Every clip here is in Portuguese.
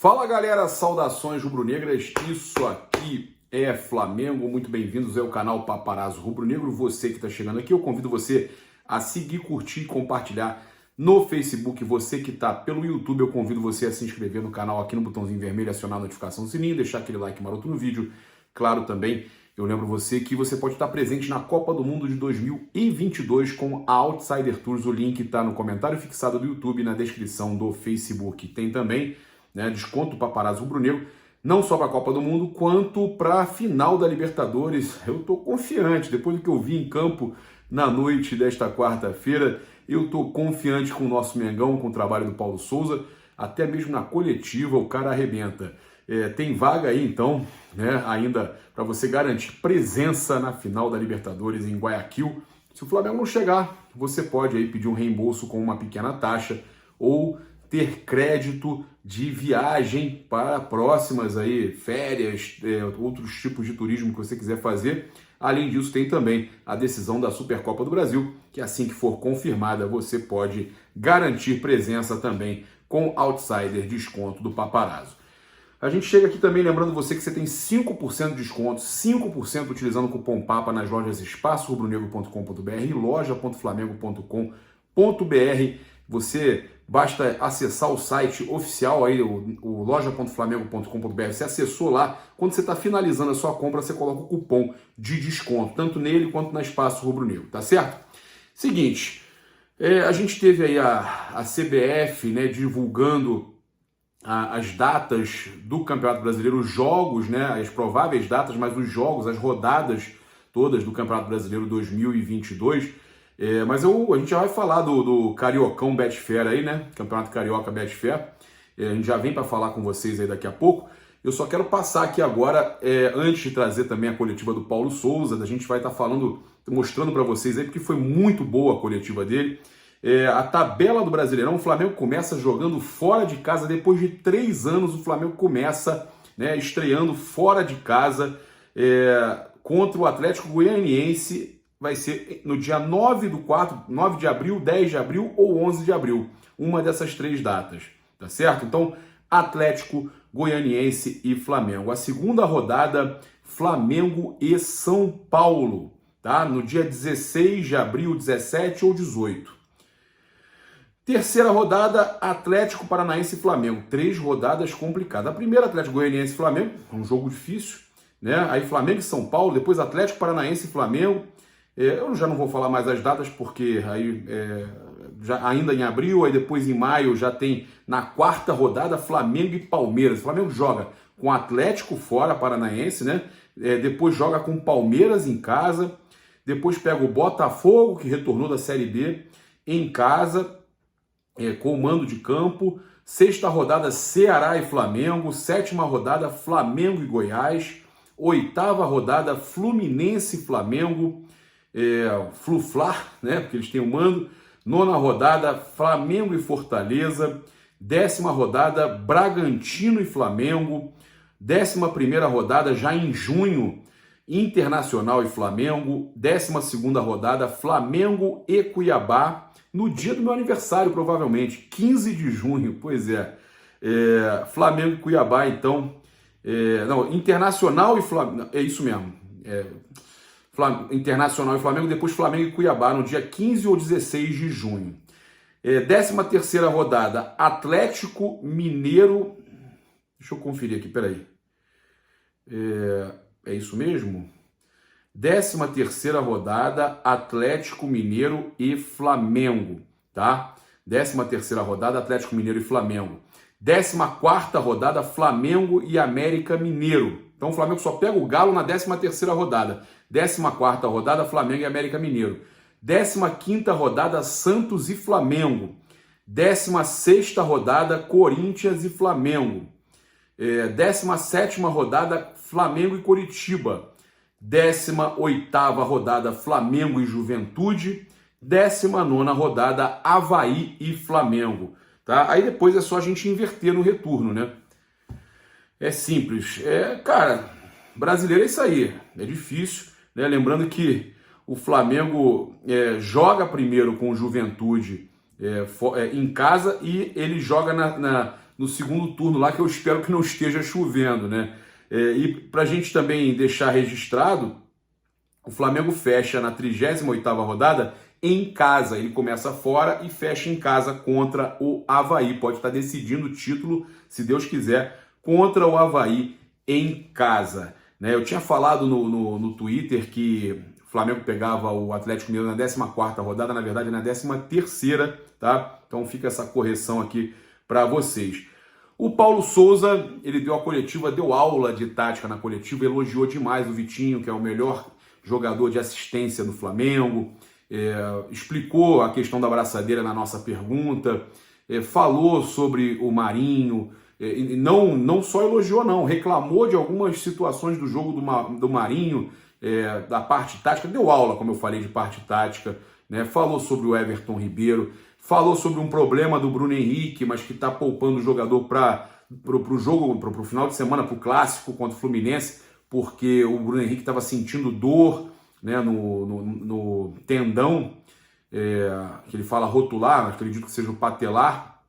Fala galera, saudações rubro-negras, isso aqui é Flamengo, muito bem-vindos ao canal Paparazzo Rubro-Negro. Você que está chegando aqui, eu convido você a seguir, curtir e compartilhar no Facebook. Você que está pelo YouTube, eu convido você a se inscrever no canal aqui no botãozinho vermelho, acionar a notificação do sininho, deixar aquele like maroto no vídeo. Claro, também eu lembro você que você pode estar presente na Copa do Mundo de 2022 com a Outsider Tours. O link está no comentário fixado do YouTube e na descrição do Facebook. Tem também desconto Paparazzo Rubro-Negro, não só para a Copa do Mundo, quanto para a final da Libertadores. Eu estou confiante, depois do que eu vi em campo na noite desta quarta-feira, eu estou confiante com o nosso Mengão, com o trabalho do Paulo Souza, até mesmo na coletiva o cara arrebenta. Tem vaga aí então, ainda para você garantir presença na final da Libertadores em Guayaquil. Se o Flamengo não chegar, você pode aí pedir um reembolso com uma pequena taxa ou ter crédito de viagem para próximas aí, férias, outros tipos de turismo que você quiser fazer. Além disso, tem também a decisão da Supercopa do Brasil, que assim que for confirmada, você pode garantir presença também com Outsider desconto do Paparazzo. A gente chega aqui também lembrando você que você tem 5% de desconto, 5% utilizando o cupom PAPA nas lojas espaçorubronegro.com.br e loja.flamengo.com.br. Você basta acessar o site oficial aí, o loja.flamengo.com.br. Você acessou lá, quando você está finalizando a sua compra, você coloca o cupom de desconto, tanto nele quanto na Espaço Rubro Negro, tá certo? Seguinte, a gente teve aí a CBF divulgando as datas do Campeonato Brasileiro, os jogos, as prováveis datas, mas os jogos, as rodadas todas do Campeonato Brasileiro 2022. Mas a gente já vai falar do Cariocão Betfair aí, Campeonato Carioca Betfair. A gente já vem para falar com vocês aí daqui a pouco. Eu só quero passar aqui agora, antes de trazer também a coletiva do Paulo Souza, a gente vai estar mostrando para vocês aí, porque foi muito boa a coletiva dele. A tabela do Brasileirão, o Flamengo começa jogando fora de casa. Depois de 3 anos, o Flamengo começa estreando fora de casa contra o Atlético Goianiense. Vai ser no dia 9 de abril, 10 de abril ou 11 de abril. Uma dessas 3 datas, tá certo? Então, Atlético Goianiense e Flamengo. A segunda rodada, Flamengo e São Paulo, tá? No dia 16 de abril, 17 ou 18. Terceira rodada, Atlético Paranaense e Flamengo. 3 rodadas complicadas. A primeira, Atlético Goianiense e Flamengo, um jogo difícil, Aí Flamengo e São Paulo, depois Atlético Paranaense e Flamengo. Eu já não vou falar mais as datas, porque aí já ainda em abril, aí depois em maio já tem na quarta rodada Flamengo e Palmeiras. O Flamengo joga com Atlético fora, Paranaense, depois joga com Palmeiras em casa, depois pega o Botafogo, que retornou da Série B, em casa, com o mando de campo. Sexta rodada, Ceará e Flamengo. Sétima rodada, Flamengo e Goiás. Oitava rodada, Fluminense e Flamengo. Flu-Fla, porque eles têm o mando. Nona rodada, Flamengo e Fortaleza. 10ª rodada, Bragantino e Flamengo. 11ª rodada, já em junho, Internacional e Flamengo. 12ª rodada, Flamengo e Cuiabá. No dia do meu aniversário, provavelmente, 15 de junho, pois Flamengo e Cuiabá, então. Internacional e Flamengo, é isso mesmo. Internacional e Flamengo, depois Flamengo e Cuiabá, no dia 15 ou 16 de junho. 13ª rodada, Atlético Mineiro. Deixa eu conferir aqui, peraí. É isso mesmo? 13ª rodada, Atlético Mineiro e Flamengo, tá? 13ª rodada, Atlético Mineiro e Flamengo. 14ª rodada, Flamengo e América Mineiro. Então o Flamengo só pega o Galo na 13ª rodada. 14ª rodada, Flamengo e América Mineiro. 15ª rodada, Santos e Flamengo. 16ª rodada, Corinthians e Flamengo. 17ª rodada, Flamengo e Coritiba. 18ª rodada, Flamengo e Juventude. 19ª rodada, Avaí e Flamengo. Tá? Aí depois é só a gente inverter no retorno, É simples. Cara, brasileiro é isso aí. É difícil, Lembrando que o Flamengo joga primeiro com o Juventude em casa e ele joga no segundo turno lá, que eu espero que não esteja chovendo, né? E para a gente também deixar registrado, o Flamengo fecha na 38ª rodada em casa. Ele começa fora e fecha em casa contra o Avaí. Pode estar decidindo o título, se Deus quiser, contra o Avaí em casa. Né? Eu tinha falado no Twitter que o Flamengo pegava o Atlético Mineiro na 14ª rodada, na verdade na 13ª, tá? Então fica essa correção aqui para vocês. O Paulo Souza, ele deu a coletiva, deu aula de tática na coletiva, elogiou demais o Vitinho, que é o melhor jogador de assistência do Flamengo, explicou a questão da braçadeira na nossa pergunta, falou sobre o Marinho, não só elogiou não, reclamou de algumas situações do jogo do Marinho, da parte tática, deu aula, como eu falei, de parte tática, né? Falou sobre o Everton Ribeiro, falou sobre um problema do Bruno Henrique, mas que está poupando o jogador para o jogo, para o final de semana, para o clássico contra o Fluminense, porque o Bruno Henrique estava sentindo dor, né, no tendão, que ele fala rotular, acredito que seja o patelar,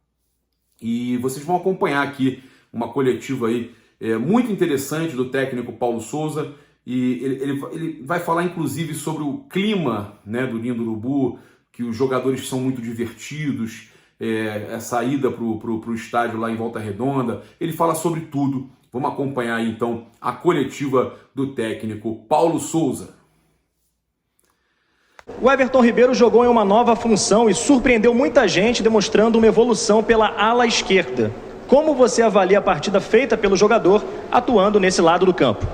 e vocês vão acompanhar aqui uma coletiva aí, muito interessante do técnico Paulo Souza, e ele vai falar inclusive sobre o clima, né, do Ninho do Urubu, que os jogadores são muito divertidos, a saída para o estádio lá em Volta Redonda, ele fala sobre tudo. Vamos acompanhar aí, então, a coletiva do técnico Paulo Souza. O Everton Ribeiro jogou em uma nova função e surpreendeu muita gente, demonstrando uma evolução pela ala esquerda. Como você avalia a partida feita pelo jogador atuando nesse lado do campo?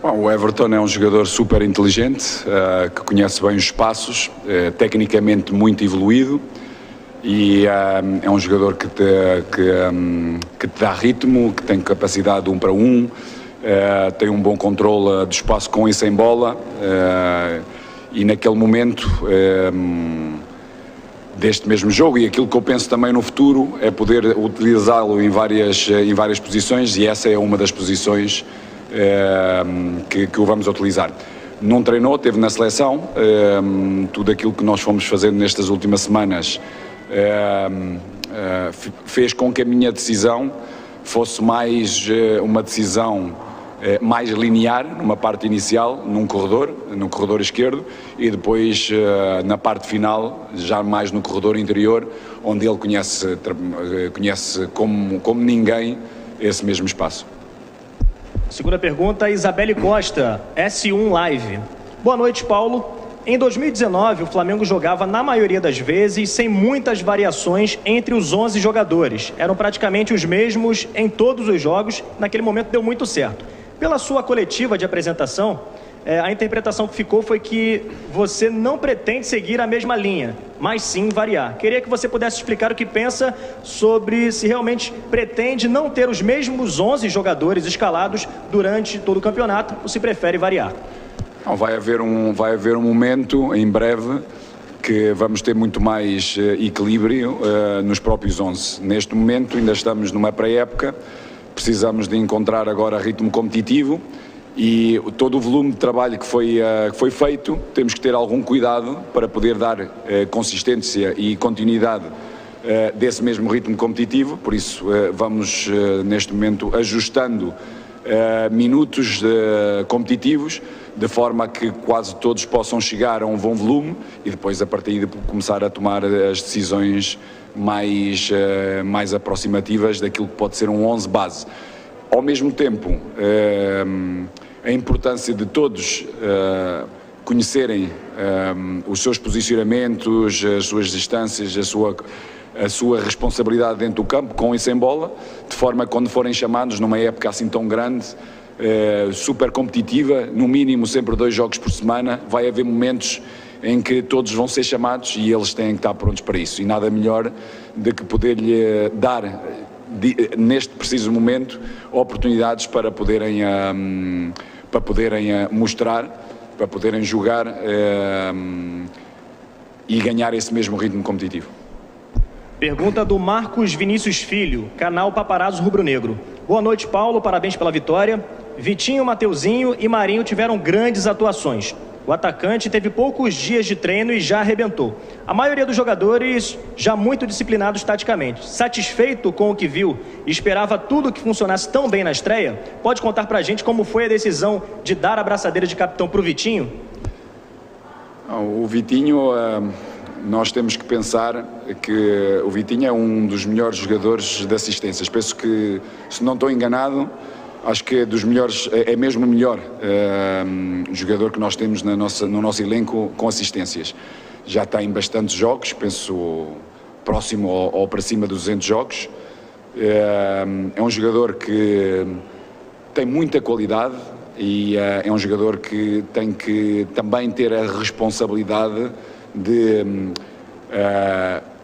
Bom, o Everton é um jogador super inteligente, que conhece bem os espaços, tecnicamente muito evoluído, e é um jogador que te dá ritmo, que tem capacidade de 1 para 1, tem um bom controle do espaço com e sem bola, e naquele momento deste mesmo jogo, e aquilo que eu penso também no futuro é poder utilizá-lo em várias posições, e essa é uma das posições que o vamos utilizar. Não treinou, esteve na seleção, tudo aquilo que nós fomos fazendo nestas últimas semanas fez com que a minha decisão fosse mais uma decisão mais linear, numa parte inicial, no corredor esquerdo, e depois na parte final, já mais no corredor interior, onde ele conhece como ninguém esse mesmo espaço. Segunda pergunta, Isabelle Costa, S1 Live. Boa noite, Paulo. Em 2019, o Flamengo jogava, na maioria das vezes, sem muitas variações entre os 11 jogadores. Eram praticamente os mesmos em todos os jogos. Naquele momento deu muito certo. Pela sua coletiva de apresentação, a interpretação que ficou foi que você não pretende seguir a mesma linha, mas sim variar. Queria que você pudesse explicar o que pensa sobre se realmente pretende não ter os mesmos 11 jogadores escalados durante todo o campeonato, ou se prefere variar. Não, vai haver um momento, em breve, que vamos ter muito mais equilíbrio nos próprios 11. Neste momento ainda estamos numa pré-época, precisamos de encontrar agora ritmo competitivo, e todo o volume de trabalho que foi feito, temos que ter algum cuidado para poder dar consistência e continuidade desse mesmo ritmo competitivo. Por isso vamos neste momento ajustando minutos competitivos, de forma que quase todos possam chegar a um bom volume, e depois a partir de começar a tomar as decisões mais aproximativas daquilo que pode ser um 11 base. Ao mesmo tempo, a importância de todos conhecerem os seus posicionamentos, as suas distâncias, a sua responsabilidade dentro do campo, com e sem bola, de forma que quando forem chamados numa época assim tão grande, super competitiva, no mínimo sempre 2 jogos por semana, vai haver momentos em que todos vão ser chamados e eles têm que estar prontos para isso, e nada melhor do que poder-lhe dar neste preciso momento oportunidades para poderem mostrar, para poderem jogar e ganhar esse mesmo ritmo competitivo. Pergunta do Marcos Vinícius Filho, canal Paparazzo Rubro Negro. Boa noite, Paulo, parabéns pela vitória. Vitinho, Mateuzinho e Marinho tiveram grandes atuações. O atacante teve poucos dias de treino e já arrebentou. A maioria dos jogadores já muito disciplinados taticamente. Satisfeito com o que viu e esperava tudo que funcionasse tão bem na estreia, pode contar pra gente como foi a decisão de dar a braçadeira de capitão pro Vitinho? O Vitinho, nós temos que pensar que o Vitinho é um dos melhores jogadores de assistências. Penso que, se não estou enganado, acho que é dos melhores, é mesmo o melhor jogador que nós temos no nosso elenco com assistências. Já tem bastantes jogos, penso próximo ou para cima dos 200 jogos. É um jogador que tem muita qualidade e é um jogador que tem que também ter a responsabilidade de,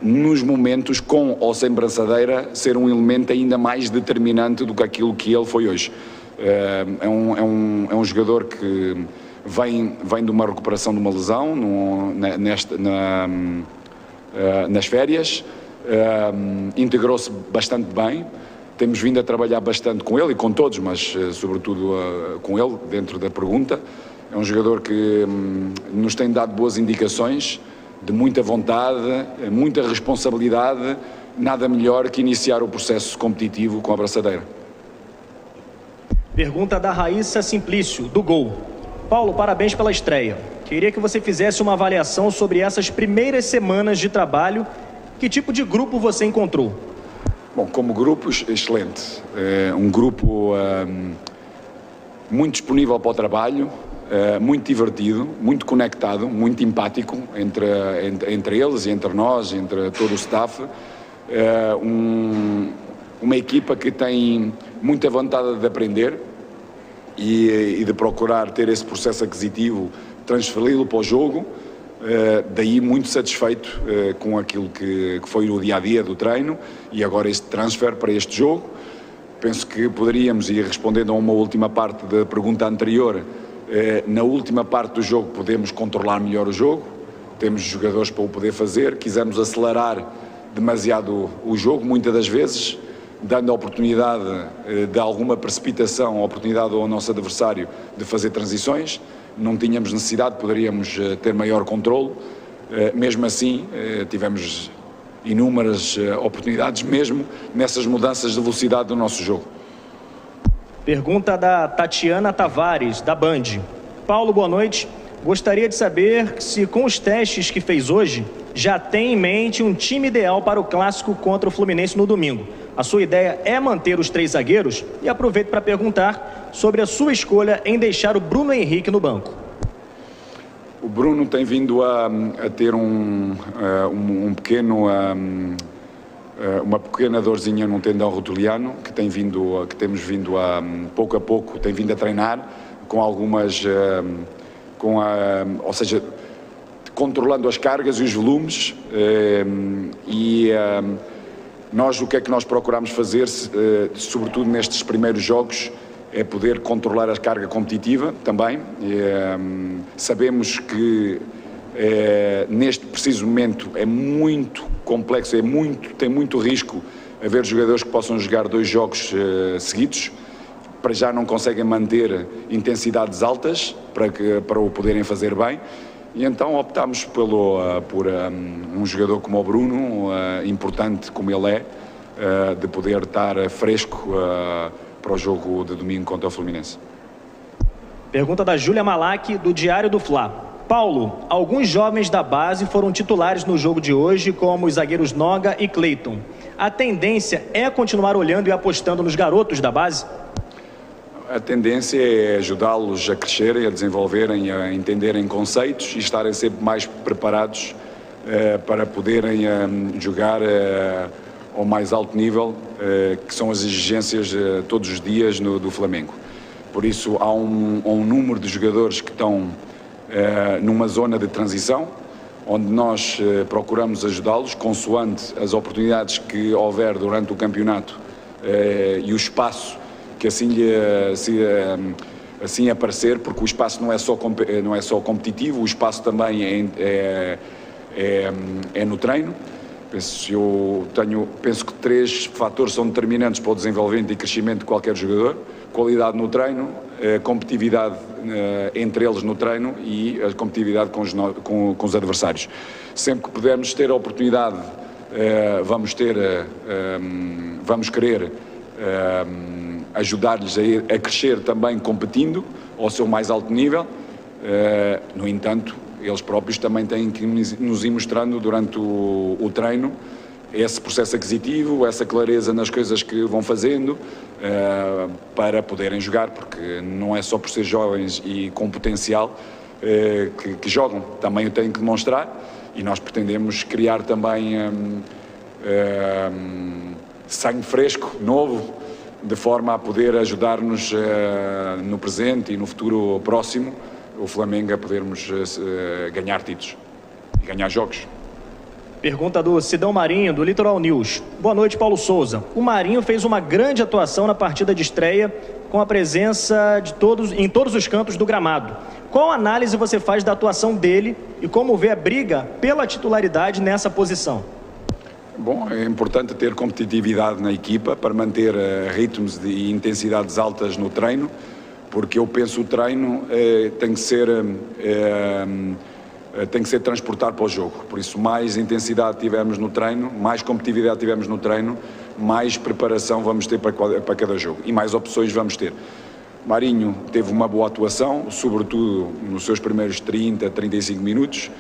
nos momentos, com ou sem braçadeira, ser um elemento ainda mais determinante do que aquilo que ele foi hoje. É um jogador que vem de uma recuperação de uma lesão nas férias, integrou-se bastante bem. Temos vindo a trabalhar bastante com ele e com todos, mas sobretudo com ele, dentro da pergunta. É um jogador que nos tem dado boas indicações, de muita vontade, muita responsabilidade, nada melhor que iniciar o processo competitivo com a braçadeira. Pergunta da Raíssa Simplício, do Gol. Paulo, parabéns pela estreia. Queria que você fizesse uma avaliação sobre essas primeiras semanas de trabalho. Que tipo de grupo você encontrou? Bom, como grupo, excelente. Um grupo muito disponível para o trabalho, muito divertido, muito conectado, muito empático entre eles e entre nós, entre todo o staff. Uma equipa que tem muita vontade de aprender e de procurar ter esse processo aquisitivo, transferi-lo para o jogo. Daí muito satisfeito com aquilo que foi o dia-a-dia do treino e agora este transfer para este jogo. Penso que poderíamos, e respondendo a uma última parte da pergunta anterior, na última parte do jogo podemos controlar melhor o jogo, temos jogadores para o poder fazer, quisemos acelerar demasiado o jogo, muitas das vezes, dando a oportunidade de alguma precipitação, a oportunidade ao nosso adversário de fazer transições. Não tínhamos necessidade, poderíamos ter maior controle. Mesmo assim, tivemos inúmeras oportunidades, mesmo nessas mudanças de velocidade do nosso jogo. Pergunta da Tatiana Tavares, da Band. Paulo, boa noite. Gostaria de saber se, com os testes que fez hoje, já tem em mente um time ideal para o clássico contra o Fluminense no domingo. A sua ideia é manter os 3 zagueiros? E aproveito para perguntar sobre a sua escolha em deixar o Bruno Henrique no banco. O Bruno tem vindo a ter uma pequena dorzinha no tendão rotuliano, que temos vindo a, pouco a pouco, tem vindo a treinar com algumas, ou seja, controlando as cargas e os volumes, nós, o que é que nós procuramos fazer, sobretudo nestes primeiros jogos, é poder controlar a carga competitiva também. Sabemos que neste preciso momento é muito complexo, tem muito risco haver jogadores que possam jogar 2 jogos seguidos, para já não conseguem manter intensidades altas para o poderem fazer bem. E então optámos por um jogador como o Bruno, importante como ele é, de poder estar fresco para o jogo de domingo contra o Fluminense. Pergunta da Júlia Malak, do Diário do Fla. Paulo, alguns jovens da base foram titulares no jogo de hoje, como os zagueiros Noga e Cleiton. A tendência é continuar olhando e apostando nos garotos da base? A tendência é ajudá-los a crescerem, a desenvolverem, a entenderem conceitos e estarem sempre mais preparados para poderem jogar ao mais alto nível, que são as exigências todos os dias do Flamengo. Por isso há um número de jogadores que estão numa zona de transição, onde nós procuramos ajudá-los, consoante as oportunidades que houver durante o campeonato e o espaço que assim aparecer, porque o espaço não é só competitivo, o espaço também é no treino. Penso que 3 fatores são determinantes para o desenvolvimento e crescimento de qualquer jogador: qualidade no treino, competitividade entre eles no treino e a competitividade com os adversários. Sempre que pudermos ter a oportunidade, vamos querer ajudar-lhes a crescer também competindo ao seu mais alto nível. No entanto, eles próprios também têm que nos ir mostrando durante o treino esse processo aquisitivo, essa clareza nas coisas que vão fazendo, para poderem jogar, porque não é só por ser jovens e com potencial que jogam, também o têm que demonstrar, e nós pretendemos criar também sangue fresco, novo, de forma a poder ajudar-nos no presente e no futuro próximo, o Flamengo a podermos ganhar títulos e ganhar jogos. Pergunta do Sidão Marinho, do Litoral News. Boa noite, Paulo Souza. O Marinho fez uma grande atuação na partida de estreia, com a presença de em todos os cantos do gramado. Qual análise você faz da atuação dele e como vê a briga pela titularidade nessa posição? Bom, é importante ter competitividade na equipa para manter ritmos e intensidades altas no treino, porque eu penso que o treino tem que ser transportado para o jogo. Por isso, mais intensidade tivermos no treino, mais competitividade tivermos no treino, mais preparação vamos ter para cada jogo e mais opções vamos ter. Marinho teve uma boa atuação, sobretudo nos seus primeiros 30, 35 minutos.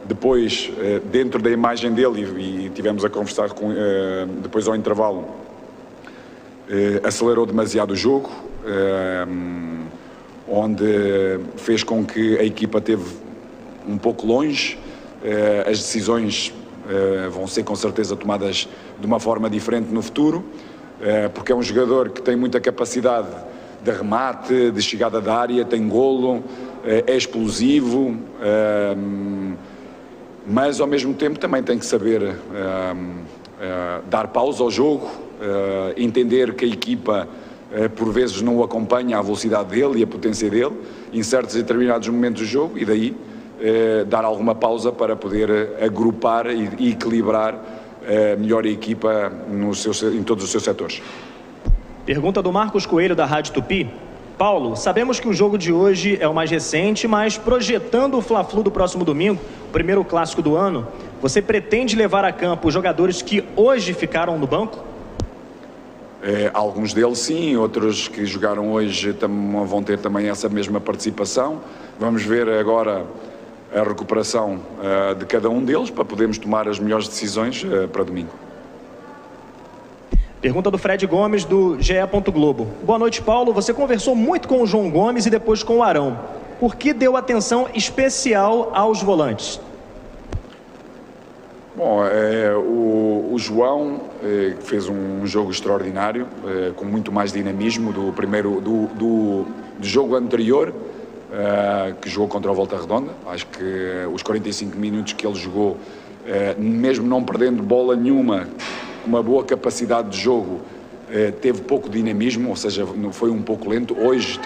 Depois, dentro da imagem dele, e tivemos a conversar depois ao intervalo, acelerou demasiado o jogo, onde fez com que a equipa esteve um pouco longe. As decisões vão ser com certeza tomadas de uma forma diferente no futuro, porque é um jogador que tem muita capacidade de remate, de chegada da área, tem golo, é explosivo, mas ao mesmo tempo também tem que saber dar pausa ao jogo, entender que a equipa por vezes não o acompanha a velocidade dele e a potência dele em certos e determinados momentos do jogo, e daí dar alguma pausa para poder agrupar e equilibrar melhor a equipa em todos os seus setores. Pergunta do Marcos Coelho, da Rádio Tupi. Paulo, sabemos que o jogo de hoje é o mais recente, mas projetando o Fla-Flu do próximo domingo, o primeiro clássico do ano, você pretende levar a campo os jogadores que hoje ficaram no banco? Alguns deles sim, outros que jogaram hoje vão ter também essa mesma participação. Vamos ver agora a recuperação de cada um deles para podermos tomar as melhores decisões para domingo. Pergunta do Fred Gomes, do GE. Globo. Boa noite, Paulo. Você conversou muito com o João Gomes e depois com o Arão. Por que deu atenção especial aos volantes? Bom, o João fez um jogo extraordinário, com muito mais dinamismo do jogo anterior, que jogou contra o Volta Redonda. Acho que os 45 minutos que ele jogou, mesmo não perdendo bola nenhuma, uma boa capacidade de jogo, teve pouco dinamismo, ou seja, foi um pouco lento. Hoje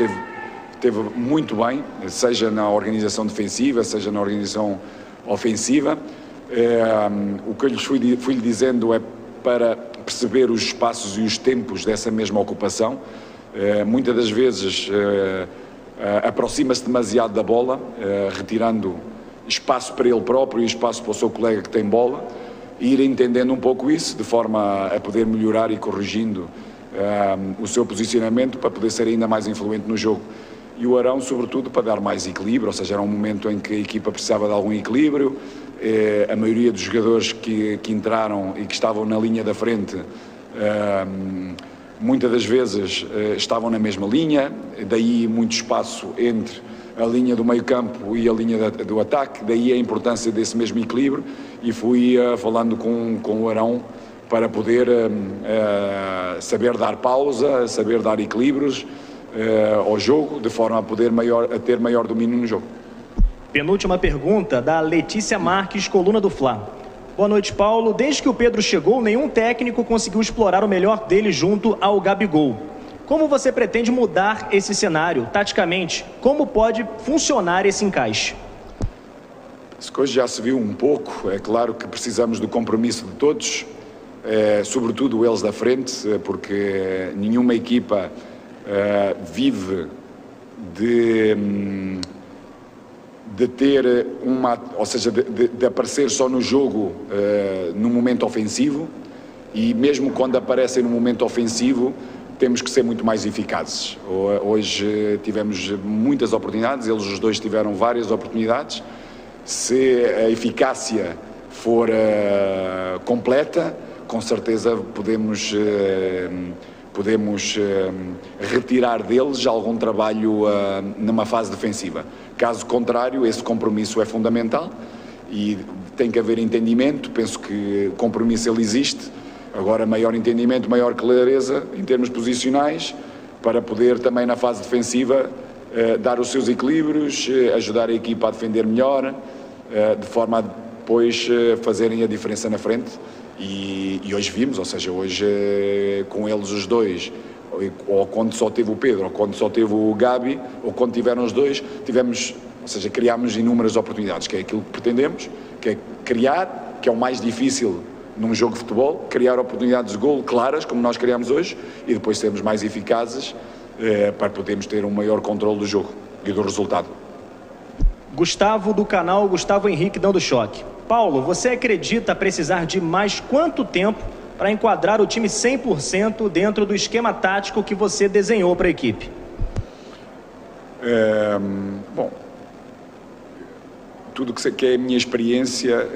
teve muito bem, seja na organização defensiva, seja na organização ofensiva. O que eu fui-lhe dizendo é para perceber os espaços e os tempos dessa mesma ocupação. Muitas das vezes aproxima-se demasiado da bola, retirando espaço para ele próprio e espaço para o seu colega que tem bola, e ir entendendo um pouco isso, de forma a poder melhorar e corrigindo o seu posicionamento para poder ser ainda mais influente no jogo. E o Arão, sobretudo, para dar mais equilíbrio, ou seja, era um momento em que a equipa precisava de algum equilíbrio. A maioria dos jogadores que entraram e que estavam na linha da frente, muitas das vezes estavam na mesma linha, daí muito espaço entre a linha do meio campo e a linha do ataque, daí a importância desse mesmo equilíbrio, e fui falando com o Arão para poder saber dar pausa, saber dar equilíbrios ao jogo, de forma a poder ter maior domínio no jogo. Penúltima pergunta, da Letícia Marques, coluna do Fla. Boa noite, Paulo. Desde que o Pedro chegou, nenhum técnico conseguiu explorar o melhor dele junto ao Gabigol. Como você pretende mudar esse cenário, taticamente? Como pode funcionar esse encaixe? que hoje já se viu um pouco. É claro que precisamos do compromisso de todos, sobretudo eles da frente, porque nenhuma equipa vive de ter ou seja, de aparecer só no jogo no momento ofensivo, e mesmo quando aparecem no momento ofensivo temos que ser muito mais eficazes. Hoje tivemos muitas oportunidades, eles os dois tiveram várias oportunidades. Se a eficácia for completa, com certeza podemos retirar deles algum trabalho numa fase defensiva. Caso contrário, esse compromisso é fundamental e tem que haver entendimento. Penso que o compromisso ele existe. Agora, maior entendimento, maior clareza em termos posicionais, para poder também na fase defensiva dar os seus equilíbrios, ajudar a equipa a defender melhor, de forma a depois fazerem a diferença na frente. E hoje vimos, ou seja, hoje com eles os dois, ou quando só teve o Pedro, ou quando só teve o Gabi, ou quando tiveram os dois, criámos inúmeras oportunidades, que é aquilo que pretendemos, que é criar, que é o mais difícil num jogo de futebol, criar oportunidades de golo claras, como nós criamos hoje, e depois sermos mais eficazes para podermos ter um maior controle do jogo e do resultado. Gustavo, do canal Gustavo Henrique Dando Choque. Paulo, você acredita precisar de mais quanto tempo para enquadrar o time 100% dentro do esquema tático que você desenhou para a equipe? Bom, tudo que é a minha experiência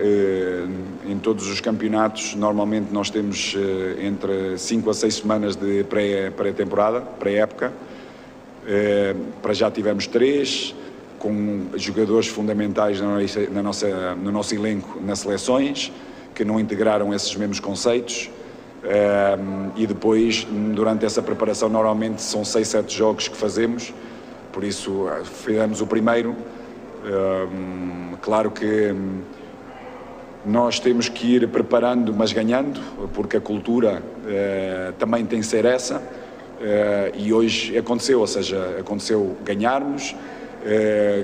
em todos os campeonatos, normalmente nós temos entre 5 a 6 semanas de pré-temporada, pré-época. Para já tivemos 3, com jogadores fundamentais no nosso elenco nas seleções, que não integraram esses mesmos conceitos. E depois, durante essa preparação, normalmente são 6, 7 jogos que fazemos, por isso fizemos o primeiro. Claro que nós temos que ir preparando, mas ganhando, porque a cultura também tem que ser essa, e hoje aconteceu, ou seja, aconteceu ganharmos,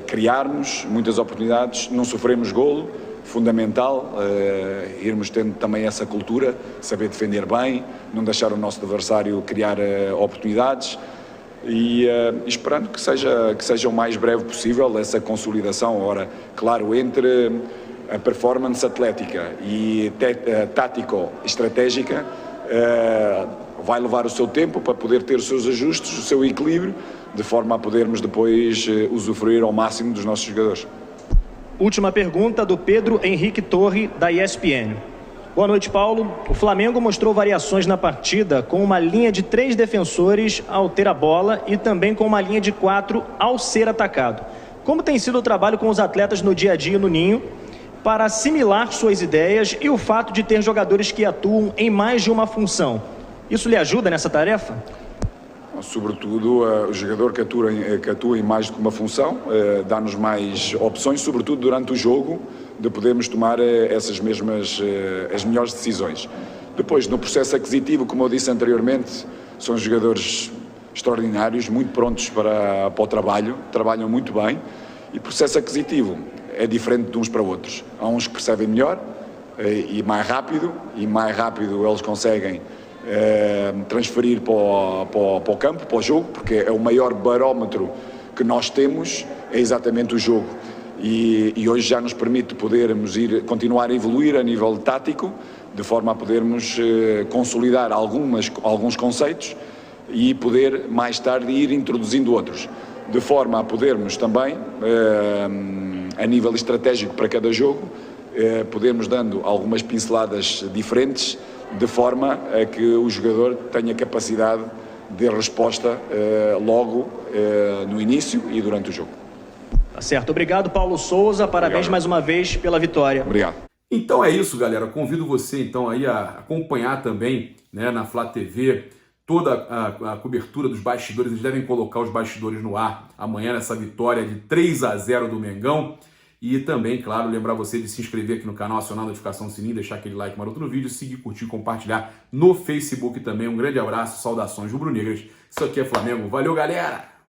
criarmos muitas oportunidades, não sofremos golo, fundamental, irmos tendo também essa cultura, saber defender bem, não deixar o nosso adversário criar oportunidades, e esperando que seja o mais breve possível essa consolidação. Ora, claro, entre a performance atlética e tático-estratégica, vai levar o seu tempo para poder ter os seus ajustes, o seu equilíbrio, de forma a podermos depois usufruir ao máximo dos nossos jogadores. Última pergunta do Pedro Henrique Torre, da ESPN. Boa noite, Paulo. O Flamengo mostrou variações na partida com uma linha de 3 defensores ao ter a bola e também com uma linha de 4 ao ser atacado. Como tem sido o trabalho com os atletas no dia a dia no Ninho para assimilar suas ideias e o fato de ter jogadores que atuam em mais de uma função? Isso lhe ajuda nessa tarefa? Sobretudo, o jogador que atua em mais do que uma função dá-nos mais opções, sobretudo durante o jogo, de podermos tomar essas mesmas, as melhores decisões. Depois, no processo aquisitivo, como eu disse anteriormente, são jogadores extraordinários, muito prontos para o trabalho, trabalham muito bem, e o processo aquisitivo é diferente de uns para outros. Há uns que percebem melhor e mais rápido eles conseguem transferir para o campo, para o jogo, porque é o maior barómetro que nós temos, é exatamente o jogo. E hoje já nos permite podermos continuar a evoluir a nível tático, de forma a podermos consolidar alguns conceitos e poder mais tarde ir introduzindo outros, de forma a podermos também, a nível estratégico para cada jogo, podermos dando algumas pinceladas diferentes, de forma a que o jogador tenha capacidade de resposta logo no início e durante o jogo. Tá certo. Obrigado, Paulo Souza. Parabéns mais uma vez pela vitória. Obrigado. Então é isso, galera. Convido você então aí a acompanhar também, né, na Flá TV toda a cobertura dos bastidores. Eles devem colocar os bastidores no ar amanhã nessa vitória de 3-0 do Mengão. E também, claro, lembrar você de se inscrever aqui no canal, acionar a notificação do sininho, deixar aquele like maroto no vídeo, seguir, curtir, compartilhar no Facebook também. Um grande abraço, saudações rubro-negras. Isso aqui é Flamengo. Valeu, galera!